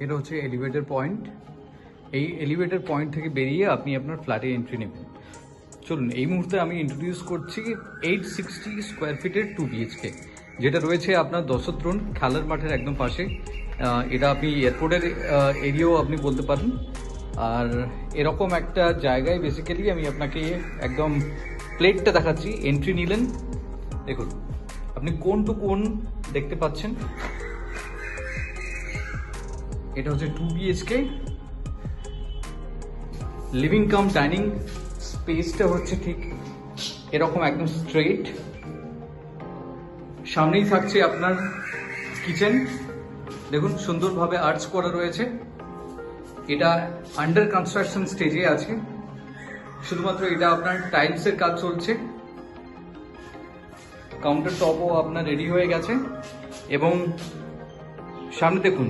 এটা হচ্ছে elevator point. এই এলিভেটর পয়েন্ট থেকে বেরিয়ে আপনি আপনার ফ্ল্যাটে এন্ট্রি নেবেন। চলুন, এই মুহূর্তে আমি ইন্ট্রোডিউস করছি 860 স্কোয়ার ফিটের 2 BHK, যেটা রয়েছে আপনার দশত্রোণ খেলার মাঠের একদম পাশে। এটা আপনি এয়ারপোর্টের এরিয়াও আপনি বলতে পারেন। আর এরকম একটা জায়গায় বেসিক্যালি আমি আপনাকে একদম প্লেটটা দেখাচ্ছি। এন্ট্রি নিলেন, দেখুন আপনি কোন টু কোন দেখতে পাচ্ছেন। এটা হচ্ছে 2 BHK। লিভিং কাম ডাইনিং স্পেসটা হচ্ছে ঠিক এরকম একদম স্ট্রেট। সামনেই থাকছে আপনার কিচেন, দেখুন সুন্দরভাবে আর্চ করা রয়েছে। এটা আন্ডার কনস্ট্রাকশন স্টেজে আছে, শুধুমাত্র এটা আপনার টাইলসের কাজ চলছে। কাউন্টার টপও আপনার রেডি হয়ে গেছে এবং সামনে দেখুন